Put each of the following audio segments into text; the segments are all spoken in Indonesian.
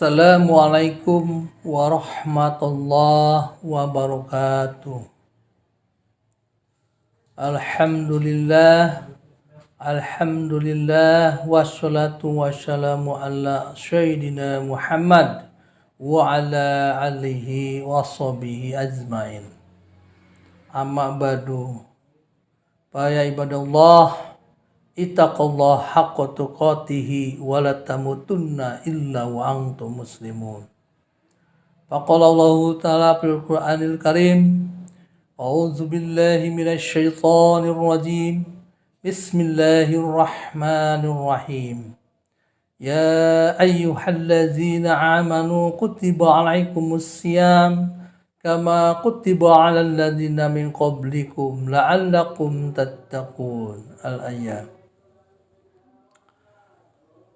Assalamualaikum warahmatullahi wabarakatuh. Alhamdulillah, alhamdulillah, wassalatu wassalamu ala sayyidina Muhammad wa ala alihi washabihi ajmain. Amma ba'du. Para ibadallah, ittaqullah haqqa tuqatihi wa la tamutunna illa wa antum muslimun. Faqala Allah ta'ala fil Qur'anil Karim, a'udzu billahi minasy syaithanir rajim. Bismillahirrahmanirrahim. Ya ayyuhallazina amanu kutiba alaikumus siyam kama kutiba 'alal ladzina min qablikum la'allakum tattaqun. Al-ayat.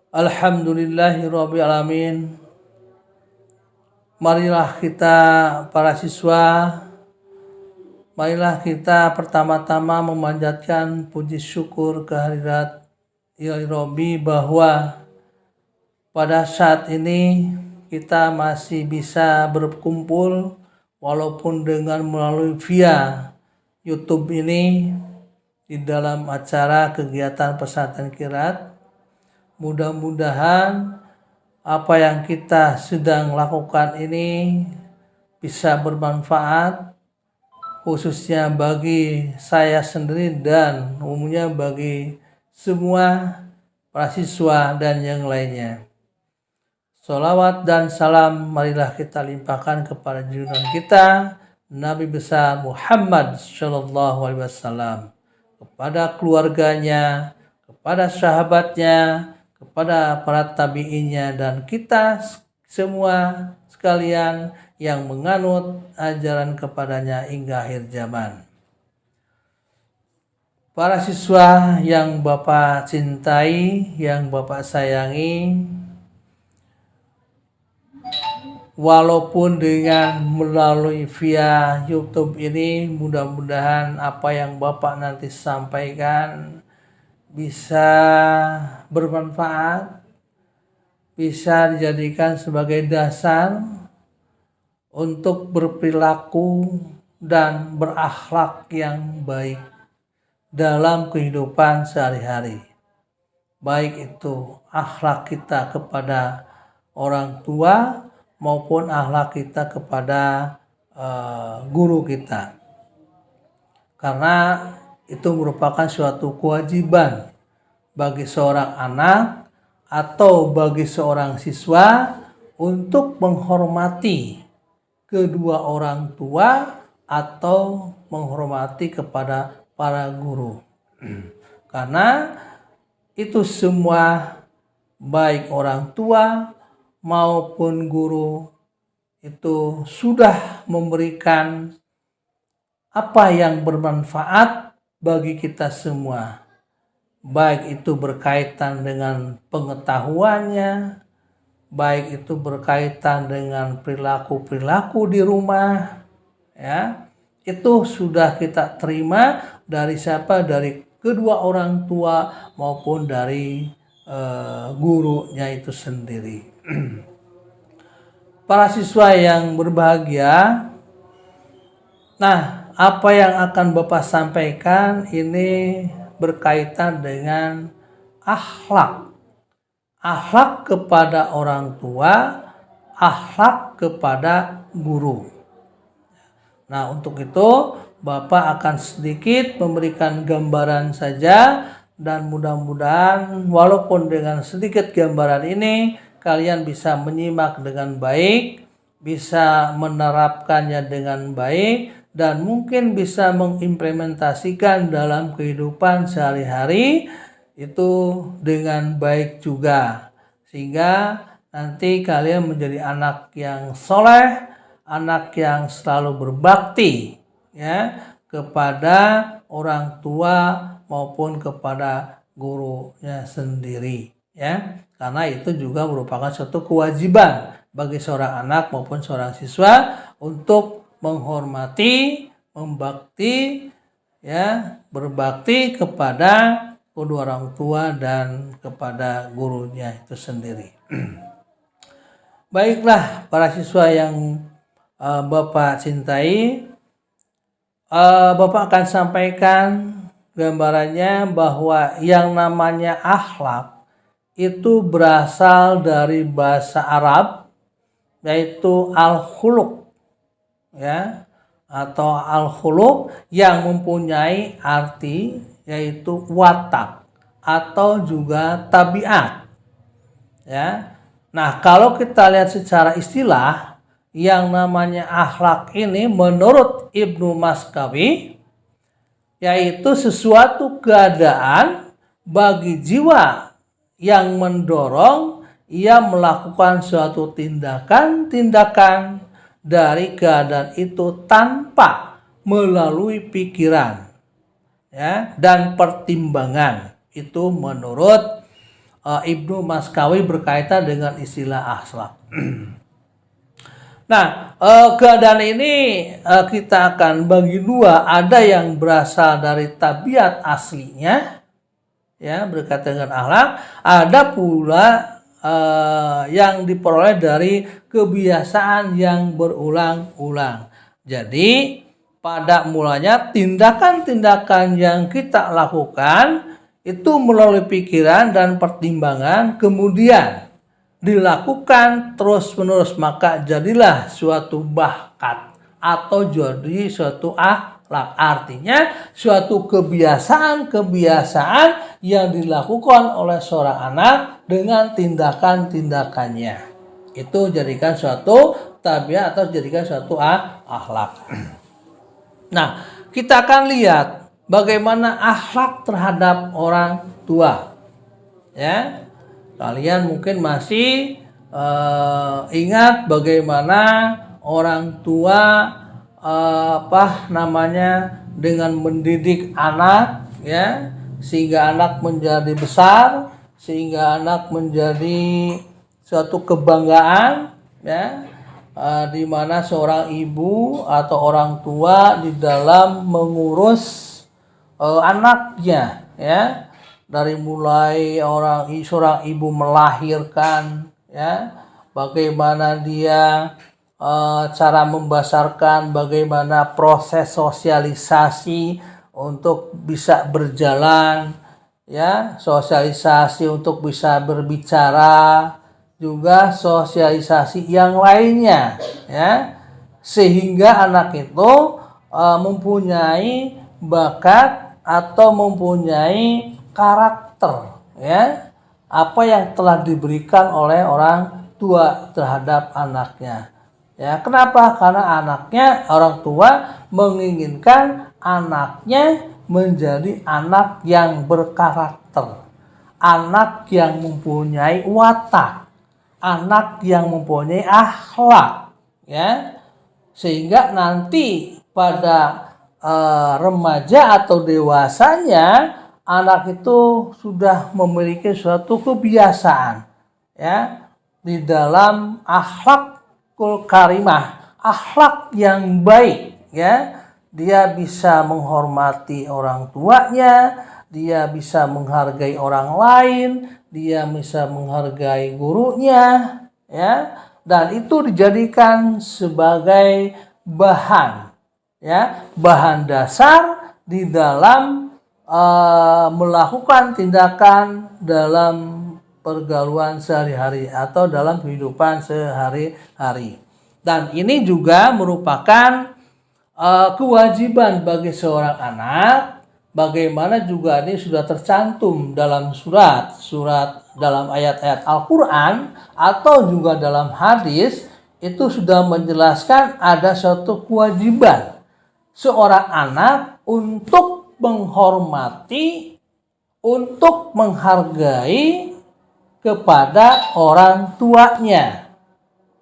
Alhamdulillahirabbil alamin. Marilah kita para siswa, marilah kita pertama-tama memanjatkan puji syukur kehadirat Ilahi Rabbi bahwa pada saat ini kita masih bisa berkumpul walaupun dengan melalui via YouTube ini di dalam acara kegiatan pesantren Qiraat. Mudah-mudahan apa yang kita sedang lakukan ini bisa bermanfaat, khususnya bagi saya sendiri dan umumnya bagi semua para siswa dan yang lainnya. Sholawat dan salam marilah kita limpahkan kepada junjungan kita Nabi besar Muhammad Shallallahu Alaihi Wasallam, kepada keluarganya, kepada sahabatnya, kepada para tabi'innya, dan kita semua sekalian yang menganut ajaran kepadanya hingga akhir zaman. Para siswa yang Bapak cintai, yang Bapak sayangi, walaupun dengan melalui via YouTube ini, mudah-mudahan apa yang Bapak nanti sampaikan bisa bermanfaat, bisa dijadikan sebagai dasar untuk berperilaku dan berakhlak yang baik dalam kehidupan sehari-hari. Baik itu akhlak kita kepada orang tua maupun akhlak kita kepada guru kita. Karena itu merupakan suatu kewajiban bagi seorang anak atau bagi seorang siswa untuk menghormati kedua orang tua atau menghormati kepada para guru. Karena itu semua, baik orang tua maupun guru, itu sudah memberikan apa yang bermanfaat bagi kita semua, baik itu berkaitan dengan pengetahuannya, baik itu berkaitan dengan perilaku-perilaku di rumah, ya, itu sudah kita terima dari siapa? Dari kedua orang tua maupun dari gurunya itu sendiri. Para siswa yang berbahagia, nah, apa yang akan Bapak sampaikan ini berkaitan dengan akhlak. Akhlak kepada orang tua, akhlak kepada guru. Nah, untuk itu Bapak akan sedikit memberikan gambaran saja, dan mudah-mudahan walaupun dengan sedikit gambaran ini kalian bisa menyimak dengan baik, bisa menerapkannya dengan baik, dan mungkin bisa mengimplementasikan dalam kehidupan sehari-hari itu dengan baik juga. Sehingga nanti kalian menjadi anak yang soleh, anak yang selalu berbakti, ya, kepada orang tua maupun kepada gurunya sendiri, ya. Karena itu juga merupakan suatu kewajiban bagi seorang anak maupun seorang siswa untuk menghormati, membakti, ya, berbakti kepada kedua orang tua dan kepada gurunya itu sendiri. Baiklah para siswa yang Bapak cintai, Bapak akan sampaikan gambarannya bahwa yang namanya akhlak itu berasal dari bahasa Arab, yaitu al-khuluq, ya, atau al-khuluq yang mempunyai arti yaitu watak atau juga tabiat, ya. Nah, kalau kita lihat secara istilah, yang namanya akhlak ini menurut Ibnu Maskawi yaitu sesuatu keadaan bagi jiwa yang mendorong ia melakukan suatu tindakan-tindakan dari keadaan itu tanpa melalui pikiran, ya, dan pertimbangan. Itu menurut Ibnu Maskawi berkaitan dengan istilah akhlak. Nah, keadaan ini kita akan bagi dua. Ada yang berasal dari tabiat aslinya, ya, berkaitan dengan akhlak. Ada pula yang diperoleh dari kebiasaan yang berulang-ulang. Jadi, pada mulanya tindakan-tindakan yang kita lakukan itu melalui pikiran dan pertimbangan, kemudian dilakukan terus-menerus, maka jadilah suatu bakat atau jadi suatu akhlak. Artinya suatu kebiasaan-kebiasaan yang dilakukan oleh seorang anak dengan tindakan-tindakannya. Itu jadikan suatu tabiat atau jadikan suatu akhlak. Nah, kita akan lihat bagaimana akhlak terhadap orang tua, ya. Kalian mungkin masih ingat bagaimana orang tua dengan mendidik anak, ya, sehingga anak menjadi besar, sehingga anak menjadi suatu kebanggaan, ya, di mana seorang ibu atau orang tua di dalam mengurus anaknya, ya, dari mulai seorang ibu melahirkan, ya, bagaimana dia cara membesarkan, bagaimana proses sosialisasi untuk bisa berjalan, ya, sosialisasi untuk bisa berbicara, juga sosialisasi yang lainnya, ya, sehingga anak itu mempunyai bakat atau mempunyai karakter, ya, apa yang telah diberikan oleh orang tua terhadap anaknya, ya. Kenapa? Karena orang tua menginginkan anaknya menjadi anak yang berkarakter, anak yang mempunyai watak, anak yang mempunyai akhlak, ya, sehingga nanti pada remaja atau dewasanya anak itu sudah memiliki suatu kebiasaan, ya, di dalam akhlakul karimah, akhlak yang baik, ya. Dia bisa menghormati orang tuanya, dia bisa menghargai orang lain, dia bisa menghargai gurunya, ya, dan itu dijadikan sebagai bahan, ya, bahan dasar di dalam melakukan tindakan dalam pergaulan sehari-hari atau dalam kehidupan sehari-hari. Dan ini juga merupakan kewajiban bagi seorang anak, bagaimana juga ini sudah tercantum dalam surat dalam ayat-ayat Al-Quran atau juga dalam hadis, itu sudah menjelaskan ada suatu kewajiban seorang anak untuk menghormati, untuk menghargai kepada orang tuanya,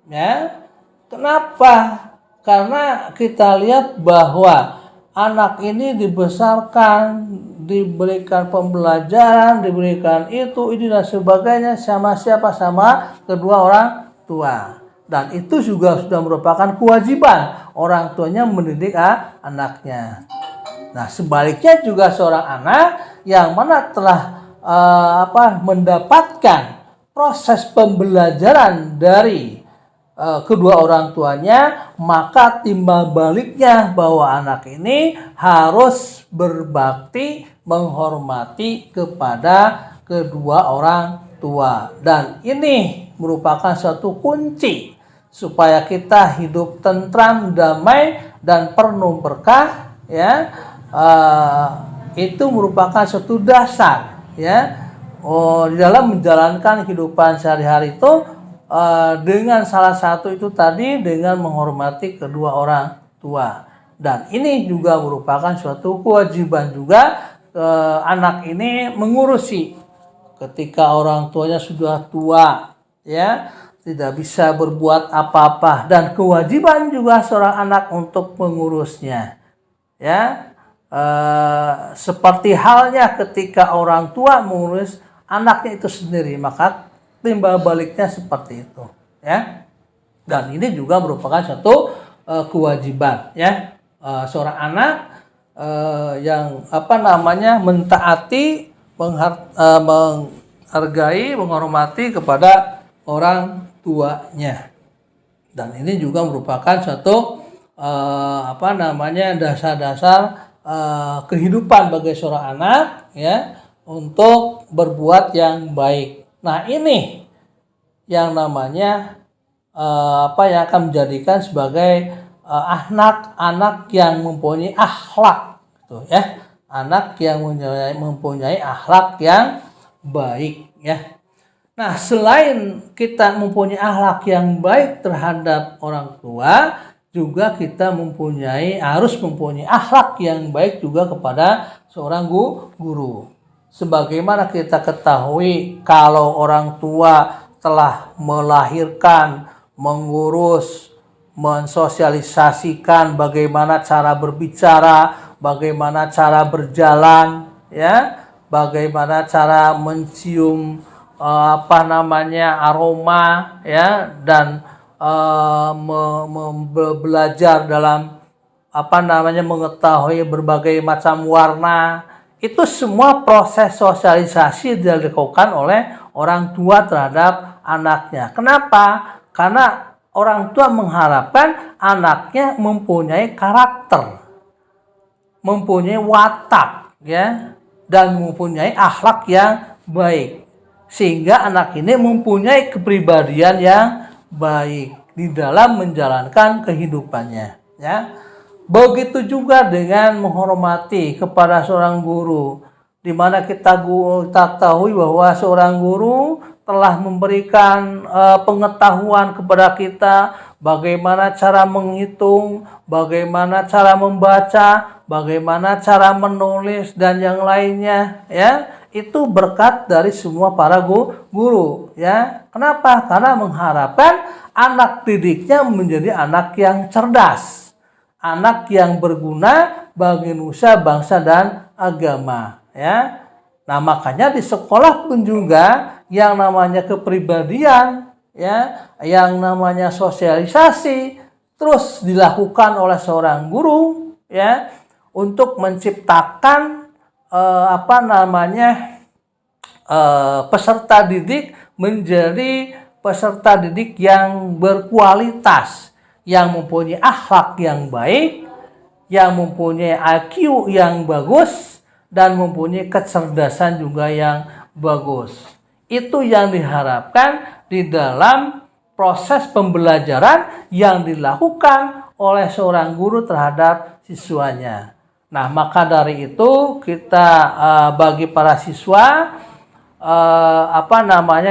ya. Kenapa? Karena kita lihat bahwa anak ini dibesarkan, diberikan pembelajaran, diberikan ini dan sebagainya sama siapa? Sama kedua orang tua. Dan itu juga sudah merupakan kewajiban orang tuanya mendidik anaknya. Nah, sebaliknya juga seorang anak yang mana telah mendapatkan proses pembelajaran dari kedua orang tuanya, maka timbal baliknya bahwa anak ini harus berbakti menghormati kepada kedua orang tua. Dan ini merupakan suatu kunci supaya kita hidup tentram, damai, dan penuh berkah, ya. Itu merupakan suatu dasar, ya. Di dalam menjalankan kehidupan sehari-hari itu, dengan salah satu itu tadi, dengan menghormati kedua orang tua. Dan ini juga merupakan suatu kewajiban juga anak ini mengurusi ketika orang tuanya sudah tua, ya, tidak bisa berbuat apa-apa, dan kewajiban juga seorang anak untuk mengurusnya, ya. Seperti halnya ketika orang tua mengurus anaknya itu sendiri, maka timbal baliknya seperti itu, ya. Dan ini juga merupakan satu kewajiban, ya, seorang anak yang mentaati, menghargai, menghormati kepada orang tuanya. Dan ini juga merupakan suatu dasar-dasar kehidupan bagi seorang anak, ya, untuk berbuat yang baik. Nah, ini yang namanya yang akan menjadikan sebagai anak-anak yang mempunyai akhlak, gitu, ya. Anak yang mempunyai akhlak yang baik, ya. Nah, selain kita mempunyai akhlak yang baik terhadap orang tua, juga kita harus mempunyai akhlak yang baik juga kepada seorang guru. Sebagaimana kita ketahui, kalau orang tua telah melahirkan, mengurus, mensosialisasikan bagaimana cara berbicara, bagaimana cara berjalan, ya, bagaimana cara mencium aroma, ya, dan belajar dalam mengetahui berbagai macam warna. Itu semua proses sosialisasi dilakukan oleh orang tua terhadap anaknya. Kenapa? Karena orang tua mengharapkan anaknya mempunyai karakter, mempunyai watak, ya, dan mempunyai akhlak yang baik, sehingga anak ini mempunyai kepribadian yang baik di dalam menjalankan kehidupannya, ya. Begitu juga dengan menghormati kepada seorang guru, di mana kita ketahui bahwa seorang guru telah memberikan pengetahuan kepada kita bagaimana cara menghitung, bagaimana cara membaca, bagaimana cara menulis, dan yang lainnya, ya. Itu berkat dari semua para guru, ya. Kenapa? Karena mengharapkan anak didiknya menjadi anak yang cerdas, anak yang berguna bagi nusa, bangsa, dan agama, ya. Nah, makanya di sekolah pun juga yang namanya kepribadian, ya, yang namanya sosialisasi terus dilakukan oleh seorang guru, ya, untuk menciptakan peserta didik menjadi peserta didik yang berkualitas, yang mempunyai akhlak yang baik, yang mempunyai IQ yang bagus, dan mempunyai kecerdasan juga yang bagus. Itu yang diharapkan di dalam proses pembelajaran yang dilakukan oleh seorang guru terhadap siswanya. Nah, maka dari itu kita bagi para siswa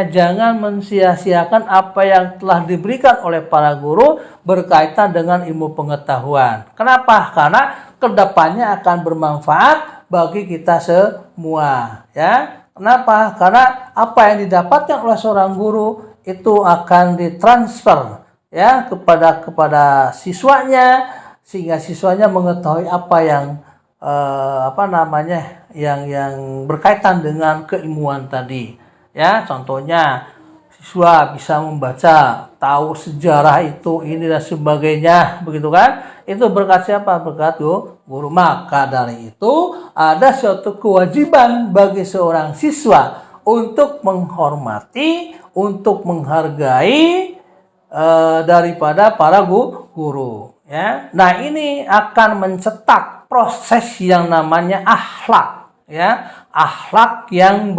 jangan mensia-siakan apa yang telah diberikan oleh para guru berkaitan dengan ilmu pengetahuan. Kenapa? Karena kedepannya akan bermanfaat bagi kita semua, ya. Kenapa? Karena apa yang didapatkan oleh seorang guru itu akan ditransfer, ya, kepada siswanya, sehingga siswanya mengetahui apa yang yang berkaitan dengan keilmuan tadi, ya. Contohnya siswa bisa membaca, tahu sejarah itu, ini dan sebagainya, begitu kan? Itu berkat siapa? Berkat guru. Maka dari itu ada suatu kewajiban bagi seorang siswa untuk menghormati, untuk menghargai daripada para guru ya. Nah, ini akan mencetak proses yang namanya akhlak ya, akhlak yang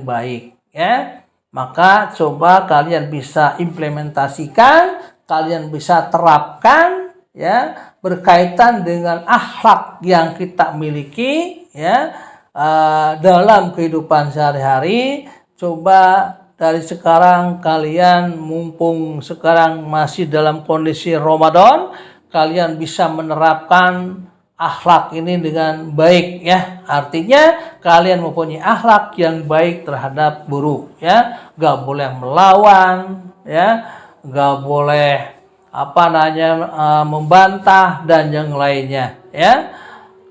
baik ya. Maka coba kalian bisa implementasikan, kalian bisa terapkan ya, berkaitan dengan akhlak yang kita miliki ya, dalam kehidupan sehari-hari. Coba dari sekarang kalian, mumpung sekarang masih dalam kondisi Ramadan, kalian bisa menerapkan akhlak ini dengan baik ya. Artinya kalian mempunyai akhlak yang baik terhadap guru ya. Gak boleh melawan ya, gak boleh membantah dan yang lainnya ya.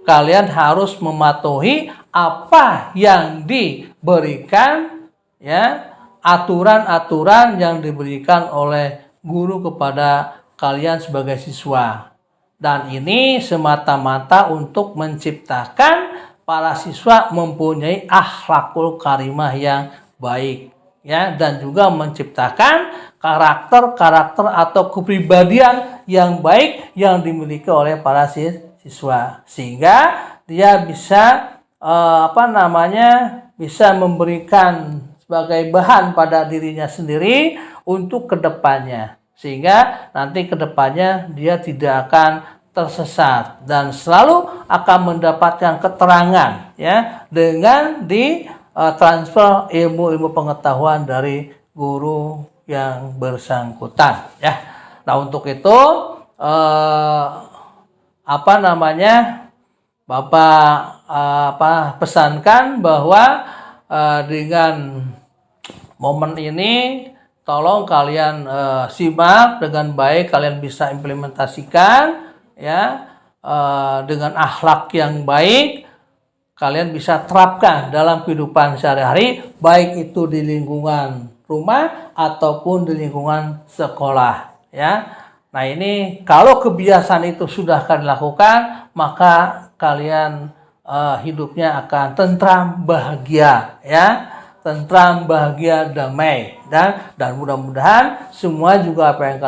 Kalian harus mematuhi apa yang diberikan ya, aturan-aturan yang diberikan oleh guru kepada kalian sebagai siswa. Dan ini semata-mata untuk menciptakan para siswa mempunyai akhlakul karimah yang baik ya, dan juga menciptakan karakter-karakter atau kepribadian yang baik yang dimiliki oleh para siswa, sehingga dia bisa bisa memberikan sebagai bahan pada dirinya sendiri untuk kedepannya, sehingga nanti kedepannya dia tidak akan tersesat dan selalu akan mendapatkan keterangan ya, dengan transfer ilmu-ilmu pengetahuan dari guru yang bersangkutan ya. Nah, untuk itu Bapak pesankan bahwa dengan momen ini tolong kalian simak dengan baik, kalian bisa implementasikan ya, dengan akhlak yang baik kalian bisa terapkan dalam kehidupan sehari-hari, baik itu di lingkungan rumah ataupun di lingkungan sekolah ya. Nah, ini kalau kebiasaan itu sudah kalian lakukan, maka kalian hidupnya akan tentram, bahagia ya, tentram, bahagia, damai, dan mudah-mudahan semua juga apa yang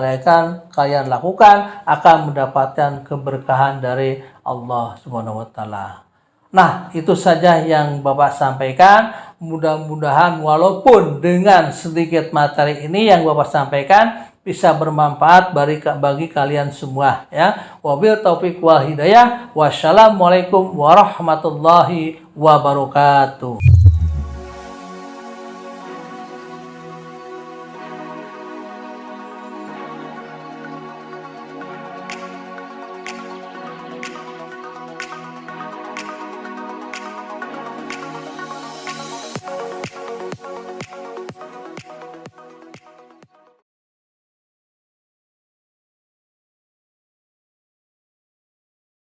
kalian lakukan akan mendapatkan keberkahan dari Allah Subhanahu wa taala. Nah, itu saja yang Bapak sampaikan. Mudah-mudahan walaupun dengan sedikit materi ini yang Bapak sampaikan bisa bermanfaat bagi kalian semua ya. Wabil taufiq wal hidayah. Wassalamualaikum warahmatullahi wabarakatuh.